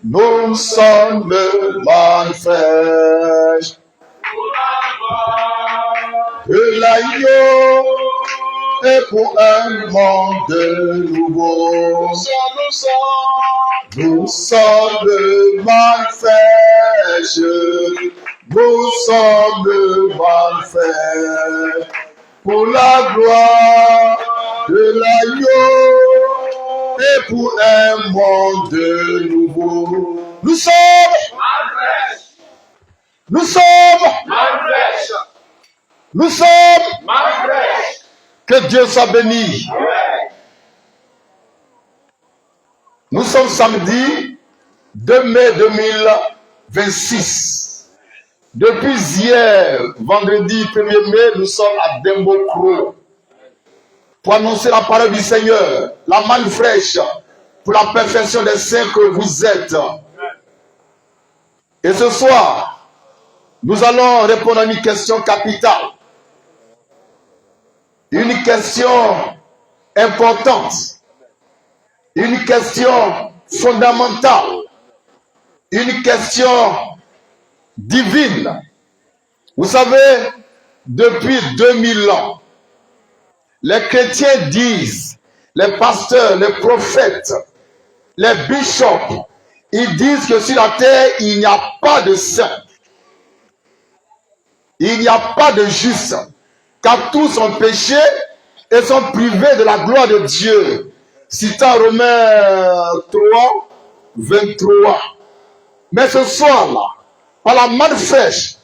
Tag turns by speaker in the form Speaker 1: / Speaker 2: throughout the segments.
Speaker 1: Nous sommes mal fraîches de l'agneau et pour un monde nouveau. Nous sommes mal fraîches. Nous sommes mal faits pour la gloire de l'agneau et pour un monde nouveau. Nous sommes mal fraîches. Nous sommes mal fraîches. Nous sommes mal fraîches. Que Dieu soit béni. Nous sommes samedi 2 mai 2026. Depuis hier, vendredi 1er mai, nous sommes à Dembocro pour annoncer la parole du Seigneur, la manne fraîche pour la perfection des saints que vous êtes. Et ce soir, nous allons répondre à une question capitale, une question importante, une question fondamentale, une question divine. Vous savez, depuis 2000 ans, les chrétiens disent, les pasteurs, les prophètes, les bishops, ils disent que sur la terre, il n'y a pas de saint. Il n'y a pas de juste. Car tous ont péché et sont privés de la gloire de Dieu. Citant Romains 3, 23. Mais ce soir-là, par la manne fraîche,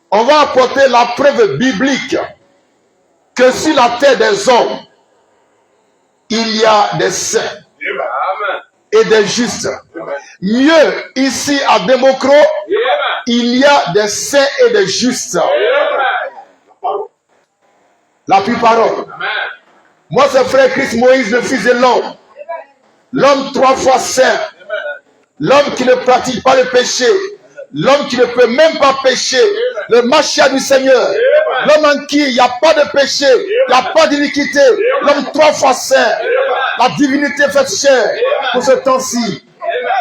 Speaker 1: on va apporter la preuve biblique que sur la terre des hommes, il y a des saints et des justes. Mieux, ici à Dembocro, il y a des saints et des justes. La pure parole. Moi, c'est frère Christ Moïse, le fils de l'homme. L'homme 3 fois saint. L'homme qui ne pratique pas le péché. L'homme qui ne peut même pas pécher. Le Machia du Seigneur. L'homme en qui il n'y a pas de péché. Il n'y a pas d'iniquité. L'homme 3 fois saint. La divinité faite chair pour ce temps-ci.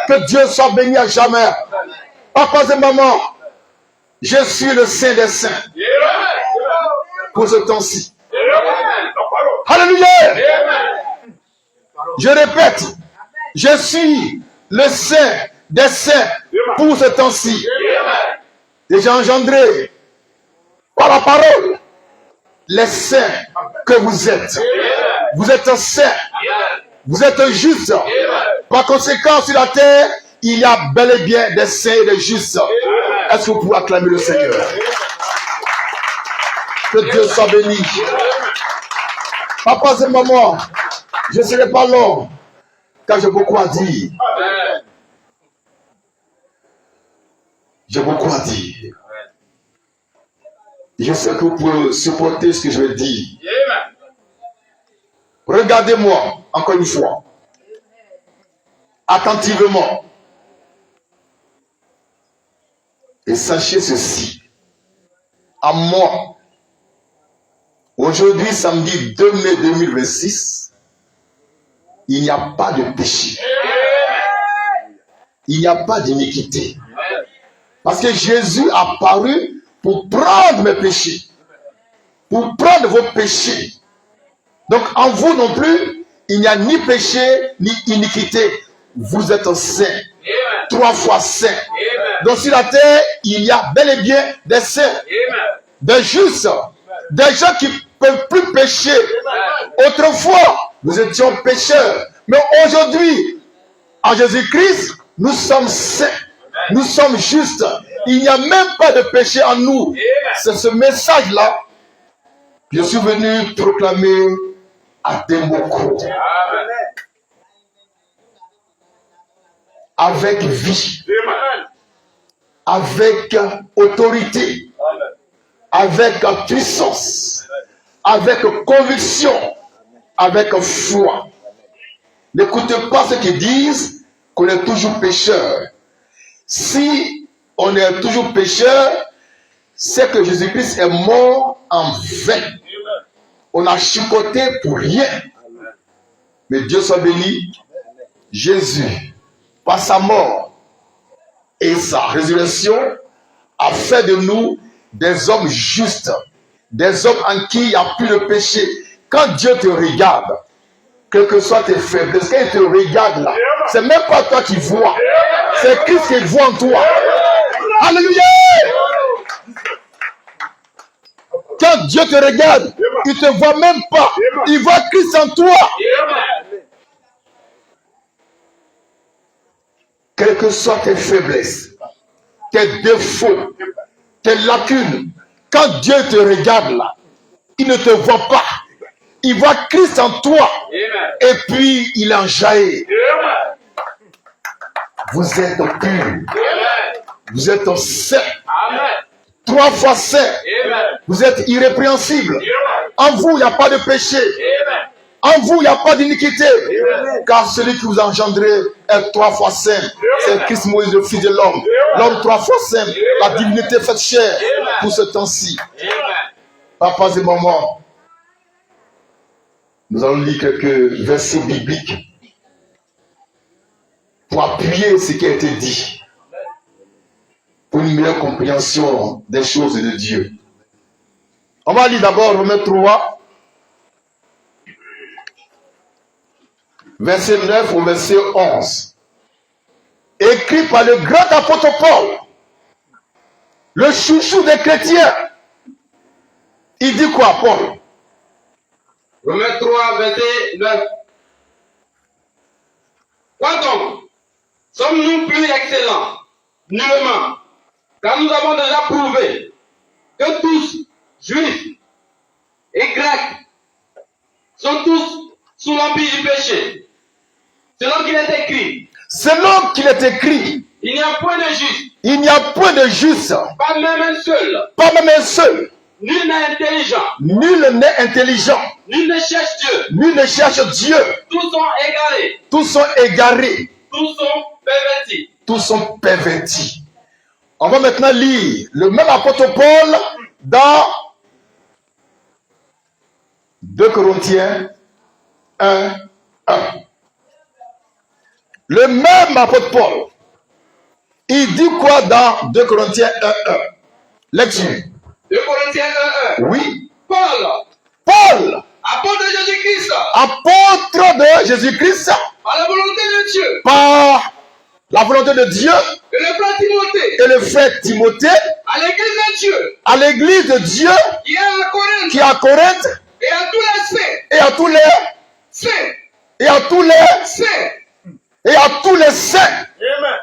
Speaker 1: Que Dieu soit béni à jamais. Papa et maman, je suis le saint des saints. Pour ce temps-ci. Alléluia. Je répète, je suis le saint des saints pour ce temps-ci. Et j'ai engendré par la parole les saints que vous êtes. Vous êtes un saint. Vous êtes un juste. Par conséquent, sur la terre, il y a bel et bien des saints et des justes. Est-ce que vous pouvez acclamer le Seigneur? Que Dieu soit béni. Papa et maman, je ne serai pas long, car j'ai beaucoup à dire. J'ai beaucoup à dire. Je sais que vous pouvez supporter ce que je vais dire. Regardez-moi, encore une fois, attentivement. Et sachez ceci. À moi, aujourd'hui, samedi 2 mai 2026, il n'y a pas de péché. Il n'y a pas d'iniquité. Parce que Jésus a paru pour prendre mes péchés. Pour prendre vos péchés. Donc en vous non plus, il n'y a ni péché, ni iniquité. Vous êtes un saint. 3 fois saint. Donc sur la terre, il y a bel et bien des saints. Des justes. Des gens qui ne peuvent plus pécher. Autrefois, nous étions pécheurs. Mais aujourd'hui, en Jésus-Christ, nous sommes saints. Nous sommes justes. Il n'y a même pas de péché en nous. C'est ce message-là que je suis venu proclamer à Dembocro. Avec vie. Avec autorité. Avec puissance. Avec conviction. Avec foi. N'écoutez pas ceux qui disent qu'on est toujours pécheur. Si on est toujours pécheur, c'est que Jésus-Christ est mort en vain. On a chicoté pour rien. Mais Dieu soit béni. Jésus, par sa mort, et sa résurrection a fait de nous des hommes justes, des hommes en qui il n'y a plus de péché. Quand Dieu te regarde, quelles que soient tes faiblesses, quand il te regarde là, c'est même pas toi qui vois, c'est Christ qui voit en toi. Alléluia! Quand Dieu te regarde, il ne te voit même pas, il voit Christ en toi. Quelles que soient tes faiblesses, tes défauts, tes lacunes, quand Dieu te regarde là, il ne te voit pas. Il voit Christ en toi. Et puis il en jaillit. Vous êtes pur. Vous êtes saint. 3 fois saint. Vous êtes irrépréhensible. En vous, il n'y a pas de péché. En vous, il n'y a pas d'iniquité. Car celui qui vous a engendré est 3 fois saint. C'est Christ Moïse, le Fils de l'homme. L'homme 3 fois saint. La divinité faite chair pour ce temps-ci. Papas et mamans, nous allons lire quelques versets bibliques pour appuyer ce qui a été dit, pour une meilleure compréhension des choses de Dieu. On va lire d'abord Romains 3, verset 9 au verset 11. Écrit par le grand apôtre Paul, le chouchou des chrétiens. Il dit quoi, Paul?
Speaker 2: Romains 3, verset 9. Quoi donc? Sommes-nous plus excellents? Nullement. Car nous avons déjà prouvé que tous, juifs et grecs, sont tous sous l'empire du péché. Selon qu'il est écrit.
Speaker 1: Selon qu'il est écrit.
Speaker 2: Il n'y a point de juste.
Speaker 1: Il n'y a point de juste.
Speaker 2: Pas même un seul.
Speaker 1: Pas même un seul.
Speaker 2: Nul n'est intelligent.
Speaker 1: Nul n'est intelligent.
Speaker 2: Nul ne cherche Dieu.
Speaker 1: Nul ne cherche Dieu.
Speaker 2: Tous sont égarés.
Speaker 1: Tous sont égarés.
Speaker 2: Tous sont pervertis.
Speaker 1: Tous sont pervertis. On va maintenant lire le même apôtre Paul dans 2 Corinthiens 1, 1. Le même apôtre Paul, il dit quoi dans 2 Corinthiens 1, 1? Lecture.
Speaker 2: 2 Corinthiens 1, 1.
Speaker 1: Oui.
Speaker 2: Paul, apôtre de Jésus-Christ.
Speaker 1: Apôtre de Jésus-Christ.
Speaker 2: Par la volonté de Dieu.
Speaker 1: Par la volonté de Dieu.
Speaker 2: Et le frère Timothée.
Speaker 1: Et le frère Timothée.
Speaker 2: À l'église de Dieu.
Speaker 1: À l'église de Dieu. Qui est à Corinthe.
Speaker 2: Et à tous les saints.
Speaker 1: Et à tous les
Speaker 2: saints.
Speaker 1: Et à tous les
Speaker 2: saints.
Speaker 1: Et à tous les saints.
Speaker 2: Amen.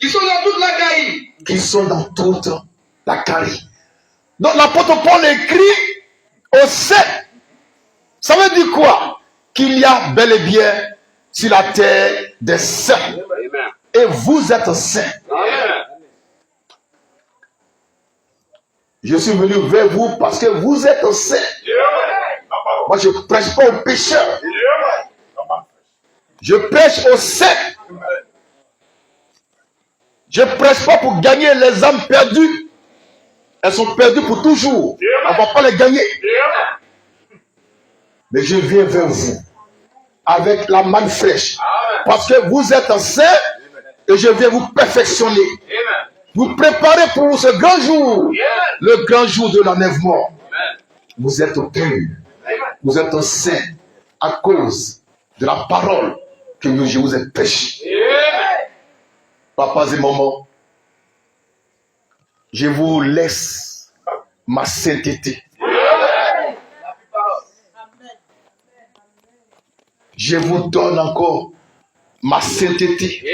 Speaker 2: Qui sont dans toute la Caïe.
Speaker 1: Qui sont dans toute la Caïe. Donc l'apôtre Paul écrit aux saints. Ça veut dire quoi? Qu'il y a bel et bien sur la terre des saints.
Speaker 2: Amen.
Speaker 1: Et vous êtes saints.
Speaker 2: Amen.
Speaker 1: Je suis venu vers vous parce que vous êtes saints. Moi, je ne prêche pas aux pécheurs. Je prêche aux saints. Je ne prêche pas pour gagner les âmes perdues. Elles sont perdues pour toujours. On ne va pas les gagner. Mais je viens vers vous avec la manne fraîche. Parce que vous êtes saints et je viens vous perfectionner. Vous préparez pour ce grand jour. Le grand jour de l'enlèvement. Vous êtes purs. Vous êtes saints à cause de la parole que je vous ai prêchée. Papas et mamans, je vous laisse ma sainteté. Je vous donne encore ma sainteté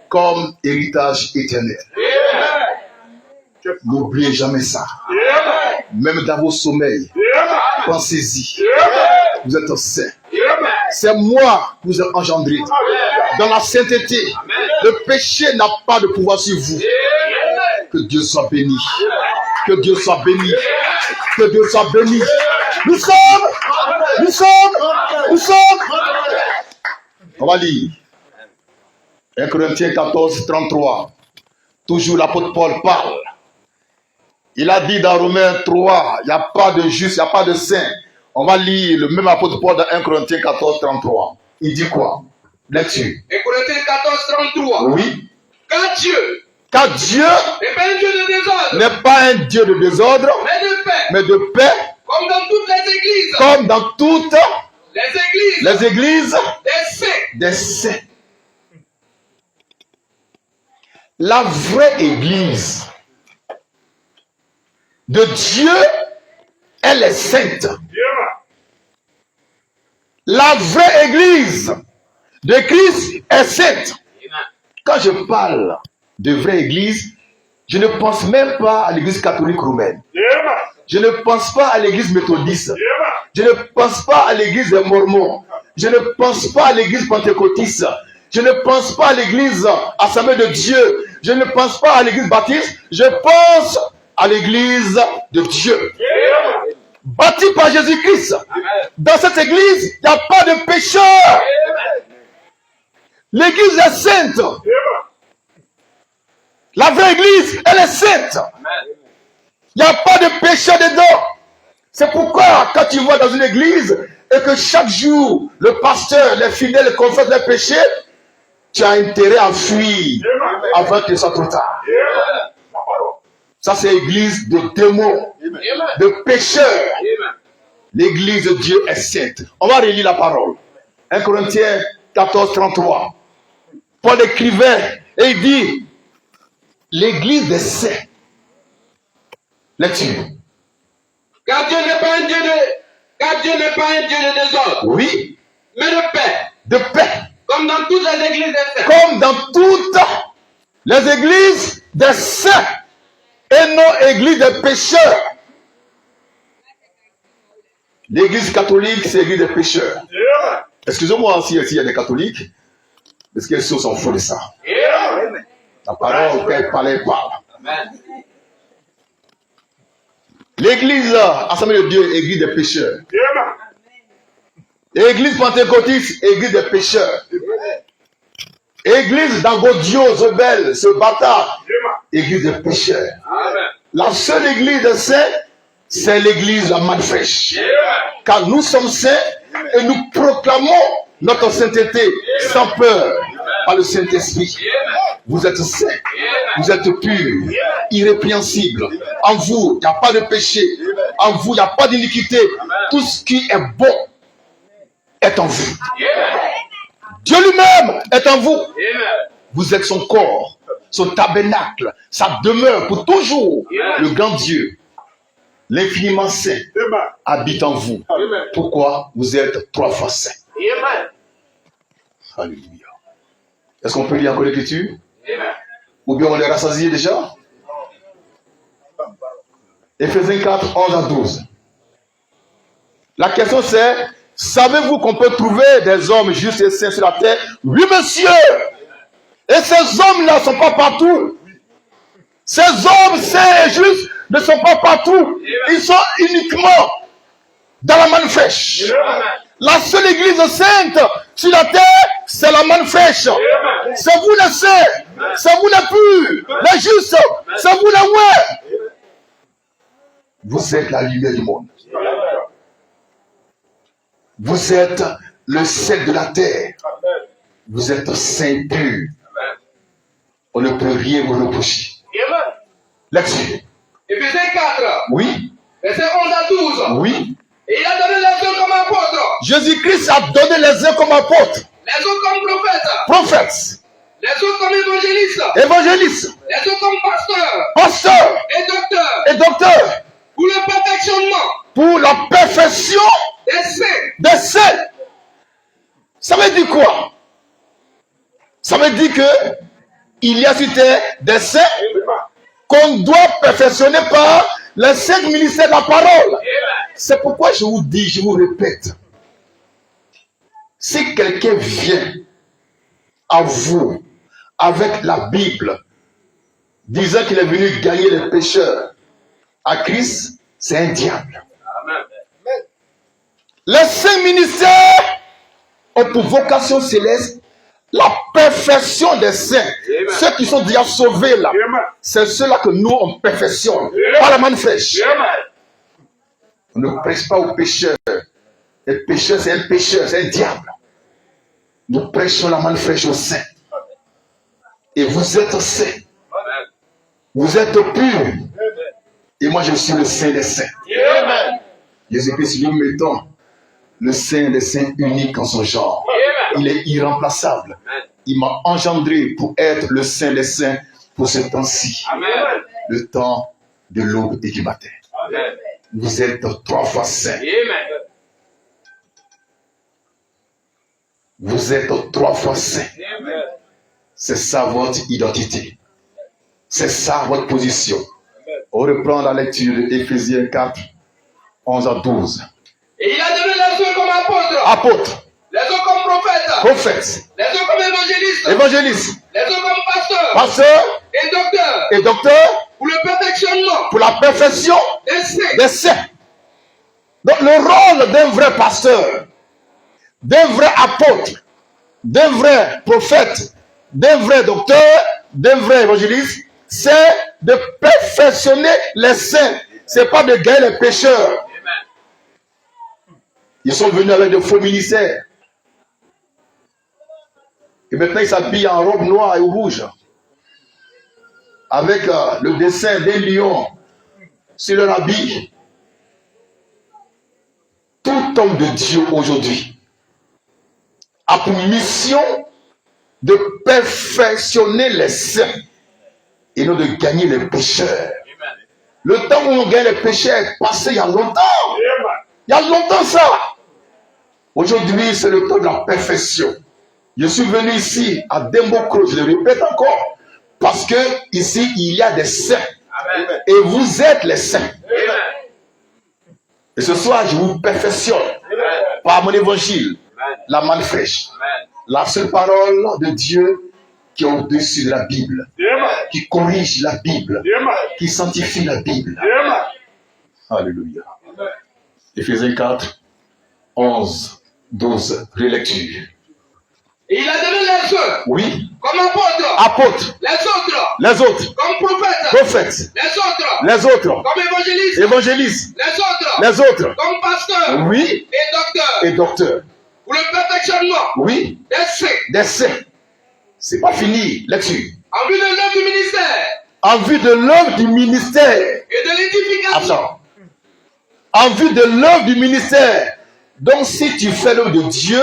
Speaker 1: comme héritage éternel. N'oubliez jamais ça. Même dans vos sommeils, pensez-y. Vous êtes saints. C'est moi qui vous ai engendré. Dans la sainteté, le péché n'a pas de pouvoir sur vous. Que Dieu soit béni. Que Dieu soit béni. Que Dieu soit béni. Nous sommes. On va lire. 1 Corinthiens 14, 33. Toujours l'apôtre Paul parle. Il a dit dans Romains 3, il n'y a pas de juste, il n'y a pas de saint. On va lire le même apôtre Paul dans 1 Corinthiens 14, 33. Il dit quoi? Lecture.
Speaker 2: 1 Corinthiens 14, 33.
Speaker 1: Oui. Car Dieu
Speaker 2: n'est pas un Dieu de désordre,
Speaker 1: n'est pas un Dieu de désordre,
Speaker 2: mais de paix.
Speaker 1: mais de paix,
Speaker 2: Comme dans toutes les églises.
Speaker 1: comme dans toutes
Speaker 2: Les églises.
Speaker 1: les églises
Speaker 2: Des saints.
Speaker 1: des saints. La vraie église de Dieu, elle est sainte. La vraie église de Christ est sainte. Quand je parle de vraie église, je ne pense même pas à l'église catholique romaine. Je ne pense pas à l'église méthodiste. Je ne pense pas à l'église des Mormons. Je ne pense pas à l'église pentecôtiste. Je ne pense pas à l'église Assemblée de Dieu. Je ne pense pas à l'église baptiste. Je pense à l'église de Dieu. Bâtie par Jésus-Christ. Dans cette église, il n'y a pas de pécheur. L'église est sainte. La vraie église, elle est sainte. Il n'y a pas de pécheur dedans. C'est pourquoi, quand tu vas dans une église et que chaque jour, le pasteur, les fidèles confessent leurs péchés, tu as intérêt à fuir avant que ce soit trop tard. Ça, c'est l'église de démons, de pécheurs. L'église de Dieu est sainte. On va relire la parole. 1 Corinthiens 14, 33. Paul écrivait et il dit, l'église des saints. Lecture.
Speaker 2: Car Dieu n'est pas un Dieu de désordre.
Speaker 1: Oui.
Speaker 2: Mais de paix.
Speaker 1: De paix.
Speaker 2: Comme dans toutes les églises des saints.
Speaker 1: Comme dans toutes les églises des saints. Et non église des pécheurs. L'église catholique, c'est l'église des pécheurs. Excusez-moi s'il y a des catholiques, parce qu'ils s'en foutent de ça. La parole qu'elle parlait pas. L'église Assemblée de Dieu, église des pécheurs. Église pentecôtiste, église des pécheurs. Église d'Angodio, Zebel, ce bâtard, église des pécheurs. La seule église des saints, c'est l'église la Manfresh. Car nous sommes saints et nous proclamons notre sainteté sans peur par le Saint-Esprit. Vous êtes saints, vous êtes purs, irrépréhensibles. En vous, il n'y a pas de péché. En vous, il n'y a pas d'iniquité. Tout ce qui est bon est en vous. Dieu lui-même est en vous. Vous êtes son corps, son tabernacle, sa demeure pour toujours. Le grand Dieu, l'infiniment saint, habite en vous. Pourquoi vous êtes 3 fois saint. Alléluia. Est-ce qu'on peut lire encore l'écriture? Ou bien on est rassasié déjà? Éphésiens 4, 11 à 12. La question c'est, savez-vous qu'on peut trouver des hommes justes et saints sur la terre? Oui, monsieur. Et ces hommes-là ne sont pas partout. Ces hommes saints et justes ne sont pas partout. Ils sont uniquement dans la manne fraîche. La seule église sainte sur la terre, c'est la manne fraîche. C'est vous les saints. C'est vous les purs. Les justes. C'est vous les ouais. Vous êtes la lumière du monde. Vous êtes le sel de la terre. Vous êtes saint pur. On ne peut rien vous reprocher. Lecture.
Speaker 2: Éphésiens 4.
Speaker 1: Oui.
Speaker 2: Versets 11 à 12.
Speaker 1: Oui.
Speaker 2: Et il a donné les uns comme apôtres.
Speaker 1: Jésus-Christ a donné les uns comme apôtres.
Speaker 2: Les autres comme prophètes.
Speaker 1: Prophètes.
Speaker 2: Les autres comme évangélistes.
Speaker 1: Évangélistes.
Speaker 2: Les autres comme pasteurs.
Speaker 1: Pasteurs.
Speaker 2: Et docteurs.
Speaker 1: Et docteurs.
Speaker 2: Pour le perfectionnement.
Speaker 1: Pour la perfection
Speaker 2: des saints.
Speaker 1: Des saints. Ça veut dire quoi? Ça veut dire que il y a sur terre des saints qu'on doit perfectionner par les 5 ministères de la parole. C'est pourquoi je vous dis, je vous répète, si quelqu'un vient à vous avec la Bible disant qu'il est venu gagner les pécheurs à Christ, c'est un diable. Les 5 ministères ont pour vocation céleste la perfection des saints. Ceux qui sont déjà sauvés là, c'est ceux-là que nous on perfectionne. Pas la manne fraîche. On ne prêche pas aux pécheurs. Le pécheur, c'est un pécheur, c'est un diable. Nous prêchons la manne fraîche aux saints. Et vous êtes saints. Vous êtes purs. Et moi, je suis le Saint des Saints. Jésus-Christ, nous mettons le Saint des Saints unique en son genre. Il est irremplaçable. Il m'a engendré pour être le Saint des Saints pour ce temps-ci. Le temps de l'aube et du matin. Vous êtes 3 fois saints. Vous êtes 3 fois saints. C'est ça votre identité. C'est ça votre position. On reprend la lecture d'Éphésiens 4, 11 à 12.
Speaker 2: Et il a donné les uns comme apôtres,
Speaker 1: Apôtres,
Speaker 2: les autres comme prophètes,
Speaker 1: prophètes,
Speaker 2: les autres comme évangélistes,
Speaker 1: évangélistes,
Speaker 2: les autres comme pasteurs
Speaker 1: pasteurs
Speaker 2: et docteurs,
Speaker 1: et docteurs
Speaker 2: pour le perfectionnement
Speaker 1: pour la perfection
Speaker 2: des saints.
Speaker 1: des saints. Donc le rôle d'un vrai pasteur, d'un vrai apôtre, d'un vrai prophète, d'un vrai docteur, d'un vrai évangéliste, c'est de perfectionner les saints. C'est pas de gagner les pécheurs. Ils sont venus avec de faux ministères. Et maintenant ils s'habillent en robe noire et rouge. Avec le dessin des lions sur leur habit. Tout homme de Dieu aujourd'hui a pour mission de perfectionner les saints et non de gagner les pécheurs. Le temps où on gagne les pécheurs est passé il y a longtemps. Il y a longtemps ça. Aujourd'hui, c'est le temps de la perfection. Je suis venu ici à Dembocro, je le répète encore, parce que ici, il y a des saints. Amen. Et vous êtes les saints. Amen. Et ce soir, je vous perfectionne par mon évangile, la manne fraîche, la seule parole de Dieu qui est au-dessus de la Bible, qui corrige la Bible, qui sanctifie la Bible. Alléluia. Éphésiens 4, 11, 12, relecture.
Speaker 2: Et il a donné les uns
Speaker 1: Oui.
Speaker 2: comme apôtres,
Speaker 1: Apôtres.
Speaker 2: les autres
Speaker 1: Comme
Speaker 2: prophètes,
Speaker 1: prophètes.
Speaker 2: les autres
Speaker 1: Comme
Speaker 2: évangélistes,
Speaker 1: les autres
Speaker 2: comme pasteurs,
Speaker 1: oui.
Speaker 2: Et docteurs.
Speaker 1: Docteurs.
Speaker 2: Pour le perfectionnement,
Speaker 1: Oui.
Speaker 2: Des saints.
Speaker 1: C'est pas fini, lecture.
Speaker 2: En vue de l'œuvre du ministère.
Speaker 1: En vue de l'œuvre du ministère.
Speaker 2: Et de l'édification.
Speaker 1: Attends. En vue de l'œuvre du ministère. Donc si tu fais l'œuvre de Dieu,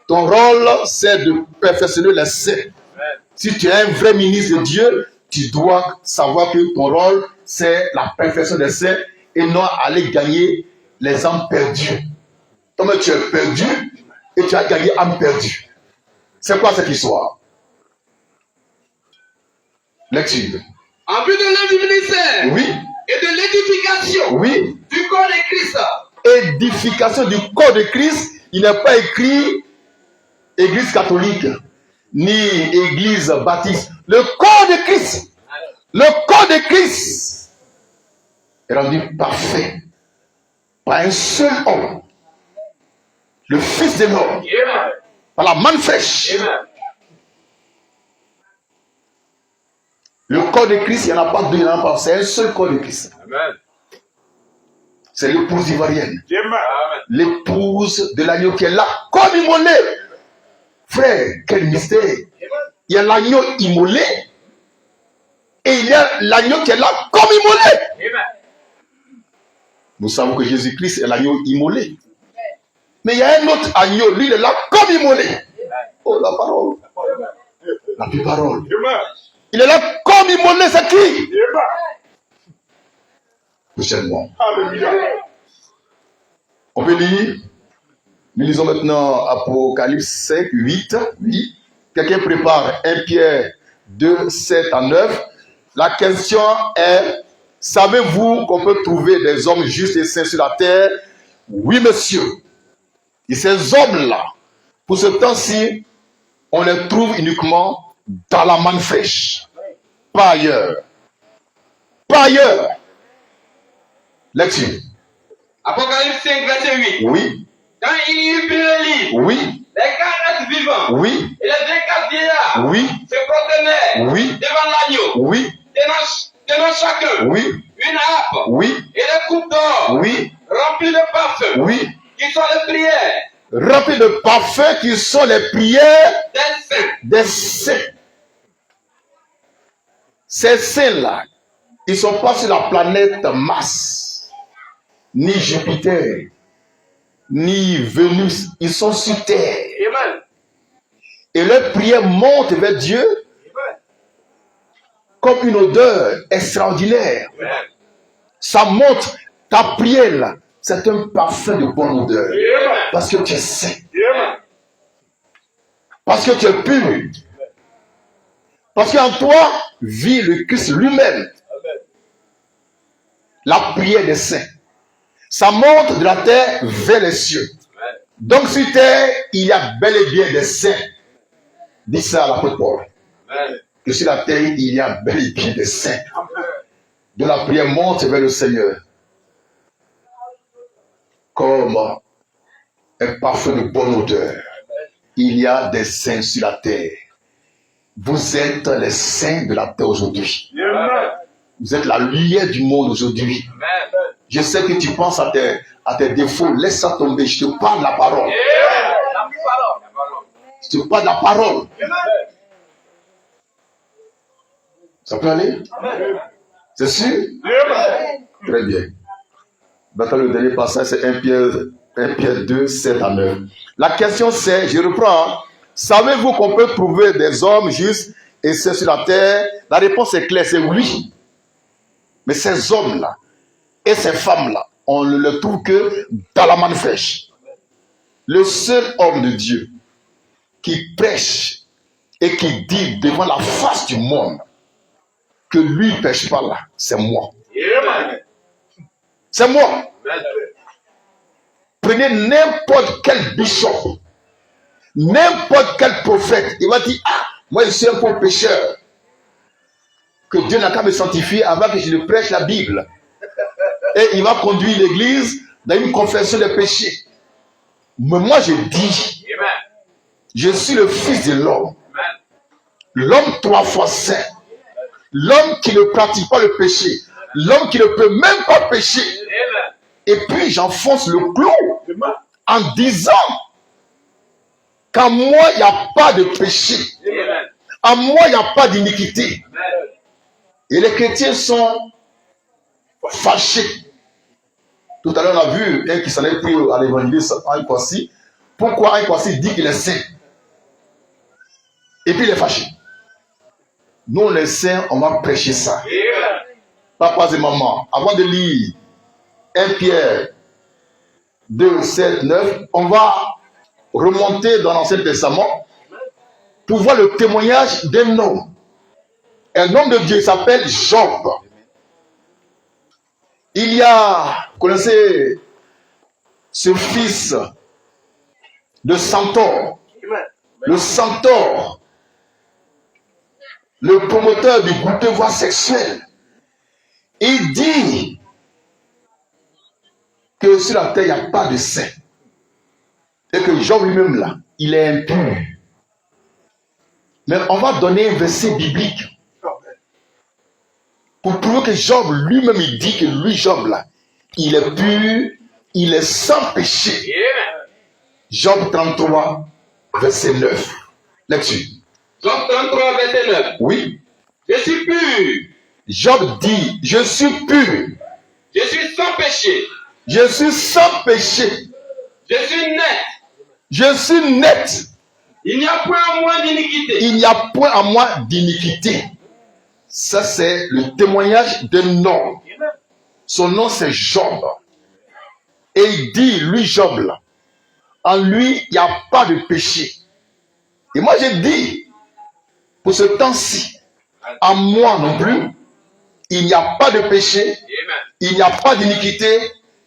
Speaker 1: ton rôle c'est de perfectionner les saints. Si tu es un vrai ministre de Dieu, tu dois savoir que ton rôle c'est la perfection des saints et non aller gagner les âmes perdues. Comme tu es perdu et tu as gagné âme perdue. C'est quoi cette histoire? Lecture.
Speaker 2: En vue de l'œuvre du ministère.
Speaker 1: Oui.
Speaker 2: Et de l'édification.
Speaker 1: Oui.
Speaker 2: Du corps de Christ.
Speaker 1: Édification du corps de Christ. Il n'est pas écrit Église catholique ni Église baptiste. Le corps de Christ. Le corps de Christ est rendu parfait par un seul homme. Le Fils de l'homme. Par la manne fraîche. Le corps de Christ, il n'y en a pas deux, il n'y en a pas. C'est un seul corps de Christ. Amen. C'est l'épouse ivoirienne. L'épouse de l'agneau qui est là, comme immolé. Frère, quel mystère. Il y a l'agneau immolé et il y a l'agneau qui est là comme immolé. Nous savons que Jésus-Christ est l'agneau immolé. Mais il y a un autre agneau, lui il est là comme immolé. Oh la parole. La plus parole. Il est là comme immolé, c'est qui? Prochainement. On peut lire. Nous lisons maintenant Apocalypse 5, 8. Oui. Quelqu'un prépare 1 Pierre 2, 7 à 9. La question est, savez-vous qu'on peut trouver des hommes justes et saints sur la terre? Oui, monsieur. Et ces hommes-là, pour ce temps-ci, on les trouve uniquement dans la manne fraîche. Pas ailleurs. Pas ailleurs. Lecture.
Speaker 2: Apocalypse 5, verset 8.
Speaker 1: Oui.
Speaker 2: Quand il y eut pris le livre,
Speaker 1: Oui.
Speaker 2: les 4 êtres vivants
Speaker 1: Oui.
Speaker 2: et les 24 vieillards
Speaker 1: Oui.
Speaker 2: se prosternaient
Speaker 1: Oui.
Speaker 2: devant l'agneau,
Speaker 1: Oui.
Speaker 2: tenant chacun
Speaker 1: Oui.
Speaker 2: une harpe
Speaker 1: Oui.
Speaker 2: et des coupes d'or
Speaker 1: Oui.
Speaker 2: remplies de parfums,
Speaker 1: Oui.
Speaker 2: qui sont les prières
Speaker 1: Remplis de parfums qui sont les prières
Speaker 2: des saints.
Speaker 1: des saints. Ces saints-là, ils ne sont pas sur la planète Mars, ni Jupiter, ni Vénus. Ils sont sur Terre.
Speaker 2: Amen.
Speaker 1: Et leur prière monte vers Dieu comme une odeur extraordinaire.
Speaker 2: Amen.
Speaker 1: Ça montre ta prière là. C'est un parfum de bonne odeur.
Speaker 2: Amen.
Speaker 1: Parce que tu es saint.
Speaker 2: Amen.
Speaker 1: Parce que tu es pur. Parce qu'en toi vit le Christ lui-même. La prière des saints. Ça monte de la terre vers les cieux. Donc sur terre, il y a bel et bien des saints. Dis ça à l'apôtre Paul. Que sur la terre, il y a bel et bien des saints. De la prière monte vers le Seigneur. Comme un parfum de bonne odeur. Il y a des saints sur la terre. Vous êtes les saints de la terre aujourd'hui. Vous êtes la lumière du monde aujourd'hui. Je sais que tu penses à tes défauts. Laisse ça tomber. Je te parle de la parole. Je te parle de la parole. Ça peut aller? C'est sûr? Très bien. Maintenant, le dernier passage, c'est 1 Pierre 2, 7 à 9. La question c'est, je reprends, savez-vous qu'on peut trouver des hommes justes et saints sur la terre? La réponse est claire, c'est oui. Mais ces hommes-là et ces femmes-là, on ne les trouve que dans la manne fraîche. Le seul homme de Dieu qui prêche et qui dit devant la face du monde que lui ne pêche pas là, c'est moi. C'est moi. Prenez n'importe quel bishop, n'importe quel prophète, il va dire, ah, moi je suis un pauvre pécheur, que Dieu n'a qu'à me sanctifier avant que je ne prêche la Bible. Et il va conduire l'église dans une confession des péchés. Mais moi je dis, je suis le fils de l'homme, l'homme 3 fois saint, l'homme qui ne pratique pas le péché, l'homme qui ne peut même pas pécher. Et puis j'enfonce le clou en disant qu'en moi il n'y a pas de péché, en moi il n'y a pas d'iniquité. Et les chrétiens sont fâchés. Tout à l'heure on a vu un qui s'en est pris à l'évangéliste en Kwasi. Pourquoi un Kwasi dit qu'il est saint? Et puis il est fâché. Nous les saints, on va prêcher ça. Papas et mamans, avant de lire 1 Pierre 2, 7, 9, on va remonter dans l'Ancien Testament pour voir le témoignage d'un homme. Un homme de Dieu s'appelle Job. Il y a, vous connaissez ce fils de Centaure, le Centaure, le promoteur du goûter voie sexuelle. Il dit que sur la terre, il n'y a pas de saint. Et que Job lui-même là, il est impur. Mais on va donner un verset biblique pour prouver que Job lui-même, il dit que lui, Job là, il est pur, il est sans péché. Job 33, verset 9. Lecture.
Speaker 2: Job 33, verset 9.
Speaker 1: Oui.
Speaker 2: Je suis pur.
Speaker 1: Job dit, je suis pur.
Speaker 2: Je suis sans péché.
Speaker 1: Je suis sans péché.
Speaker 2: Je suis net.
Speaker 1: Je suis net.
Speaker 2: Il n'y a point en moi d'iniquité.
Speaker 1: Il n'y a point en moi d'iniquité. Ça, c'est le témoignage d'un homme. Son nom, c'est Job. Et il dit, lui, Job, là, en lui, il n'y a pas de péché. Et moi, je dis, pour ce temps-ci, en moi non plus, il n'y a pas de péché, il n'y a pas d'iniquité,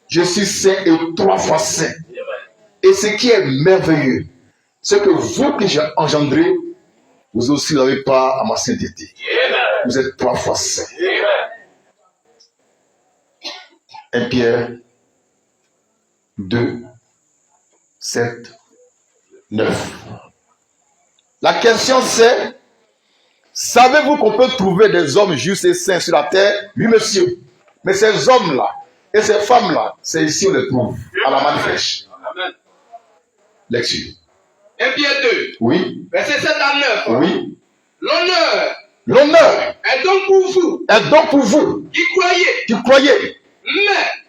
Speaker 1: je suis saint et 3 fois saint. Et ce qui est merveilleux, c'est que vous que j'ai engendré, vous aussi n'avez pas à ma sainteté. Vous êtes 3 fois saint. 1 Pierre 2, 7, 9. La question c'est, savez-vous qu'on peut trouver des hommes justes et saints sur la terre? Oui, monsieur. Mais ces hommes-là et ces femmes-là, c'est ici on les trouve, à la manne fraîche. Lecture.
Speaker 2: 1 Pierre 2,
Speaker 1: Oui.
Speaker 2: verset 7 à 9.
Speaker 1: Oui.
Speaker 2: L'honneur
Speaker 1: L'honneur
Speaker 2: est est donc pour vous
Speaker 1: est donc pour vous
Speaker 2: qui croyez.
Speaker 1: qui croyez.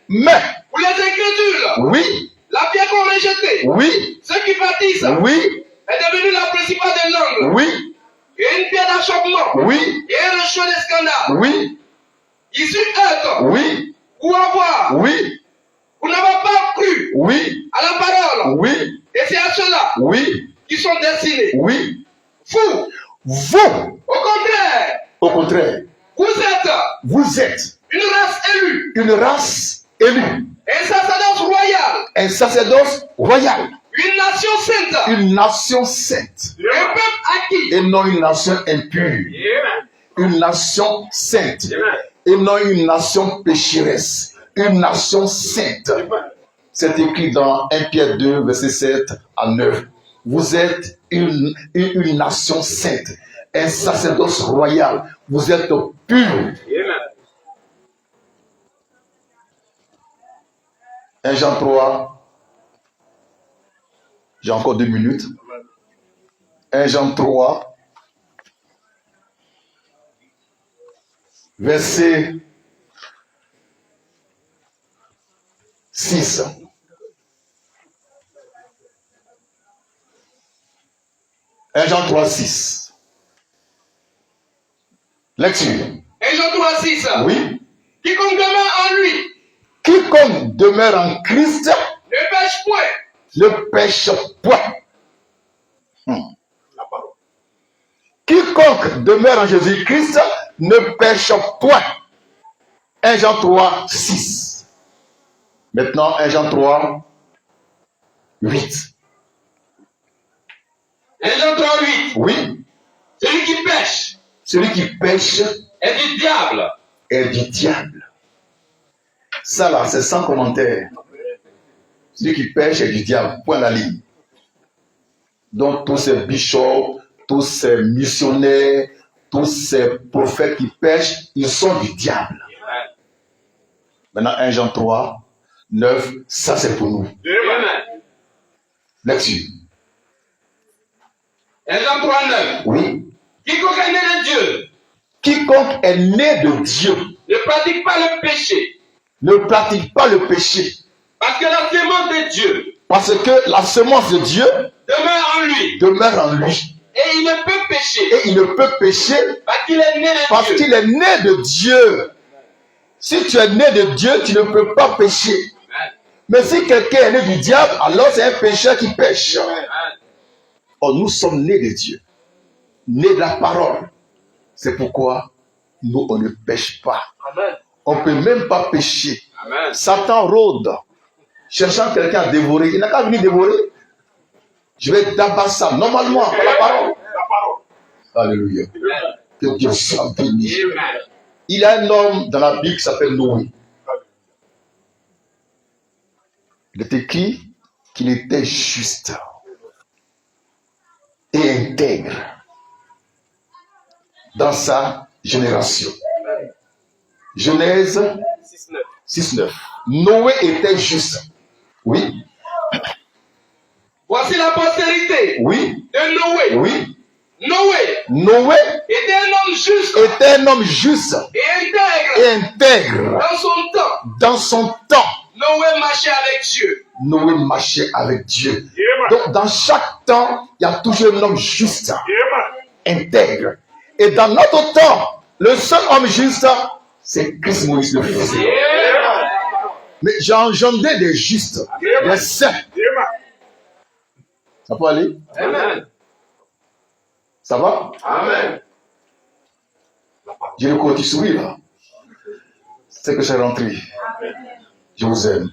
Speaker 1: Mais,
Speaker 2: Pour les Écritures,
Speaker 1: oui,
Speaker 2: la pierre qu'on rejetait,
Speaker 1: oui,
Speaker 2: ceux qui bâtissent,
Speaker 1: oui,
Speaker 2: est devenue la principale des langues.
Speaker 1: oui,
Speaker 2: Et une pierre d'achoppement.
Speaker 1: oui,
Speaker 2: Et un rocher de scandale.
Speaker 1: oui,
Speaker 2: Ici, être.
Speaker 1: oui,
Speaker 2: Ou avoir.
Speaker 1: oui,
Speaker 2: Vous n'avez pas cru
Speaker 1: oui,
Speaker 2: à la parole.
Speaker 1: oui,
Speaker 2: Et c'est à ceux-là
Speaker 1: oui,
Speaker 2: qui sont destinés.
Speaker 1: oui.
Speaker 2: Vous,
Speaker 1: Vous,
Speaker 2: au contraire,
Speaker 1: au contraire,
Speaker 2: vous êtes
Speaker 1: vous êtes
Speaker 2: une race élue,
Speaker 1: une race élue,
Speaker 2: un sacerdoce royal,
Speaker 1: un sacerdoce royal,
Speaker 2: une nation sainte,
Speaker 1: une nation sainte,
Speaker 2: un peuple acquis.
Speaker 1: et non une nation impure, une nation sainte, et non une nation pécheresse, une nation sainte. C'est écrit dans 1 Pierre 2, verset 7 à 9. Vous êtes une nation sainte, un sacerdoce royal. Vous êtes pur. 1 Jean 3. J'ai encore 2 minutes. 1 Jean 3. Verset 6. Jean 3, 6. Lecture.
Speaker 2: 1 Jean 3, 6.
Speaker 1: Oui.
Speaker 2: Quiconque demeure en lui
Speaker 1: Quiconque demeure en Christ
Speaker 2: ne pêche point.
Speaker 1: ne pêche point. Quiconque demeure en Jésus-Christ ne pêche point. 1 Jean 3, 6. Maintenant, 1 Jean 3, 8.
Speaker 2: 1 Jean 3, 8.
Speaker 1: Oui.
Speaker 2: Celui qui pêche
Speaker 1: Celui qui pêche
Speaker 2: est du diable.
Speaker 1: est du diable. Ça là, c'est sans commentaire. Celui qui pêche est du diable. Point la ligne. Donc tous ces bishops, tous ces missionnaires, tous ces prophètes qui pêchent, ils sont du diable. Maintenant 1 Jean 3, 9, ça c'est pour nous.
Speaker 2: Amen.
Speaker 1: Lecture.
Speaker 2: 1 Jean 3, 9.
Speaker 1: Oui.
Speaker 2: Quiconque est né de Dieu
Speaker 1: Quiconque est né de Dieu
Speaker 2: ne pratique pas le péché.
Speaker 1: ne pratique pas le péché.
Speaker 2: Parce que la sémence de Dieu
Speaker 1: Parce que la semence de Dieu
Speaker 2: demeure en lui.
Speaker 1: demeure en lui.
Speaker 2: Et il ne peut pécher.
Speaker 1: Et il ne peut pécher
Speaker 2: Parce qu'il est né de
Speaker 1: parce
Speaker 2: Dieu.
Speaker 1: qu'il est né de Dieu. Si tu es né de Dieu, tu ne peux pas pécher.
Speaker 2: Amen.
Speaker 1: Mais si quelqu'un est né du diable, alors c'est un pécheur qui pêche.
Speaker 2: Amen.
Speaker 1: Or, nous sommes nés de Dieu, nés de la parole. C'est pourquoi nous, on ne pêche pas.
Speaker 2: Amen.
Speaker 1: On ne peut même pas pécher.
Speaker 2: Amen.
Speaker 1: Satan rôde, cherchant quelqu'un à dévorer. Il n'a qu'à venir dévorer. Je vais d'abattre ça, normalement, par la parole. Alléluia. Que Dieu soit béni.
Speaker 2: Amen.
Speaker 1: Il y a un homme dans la Bible qui s'appelle Noé. Il est écrit qu'il était juste et intègre dans sa génération. Genèse 6.9. Noé était juste. Oui.
Speaker 2: Voici la postérité
Speaker 1: Oui.
Speaker 2: de Noé.
Speaker 1: Oui.
Speaker 2: Noé
Speaker 1: Noé
Speaker 2: était un homme juste
Speaker 1: était un homme juste
Speaker 2: et
Speaker 1: et intègre
Speaker 2: dans son temps.
Speaker 1: dans son temps.
Speaker 2: Noé marchait avec Dieu.
Speaker 1: Noé marchait avec Dieu. Donc, dans chaque temps, il y a toujours un homme juste, intègre. Et dans notre temps, le seul homme juste, c'est Christ Moïse le Fils. Mais j'ai engendré des justes, des saints. Ça peut aller?
Speaker 2: Amen.
Speaker 1: Ça va?
Speaker 2: Amen.
Speaker 1: J'ai le côté souris là. C'est que j'ai rentré. Je vous aime.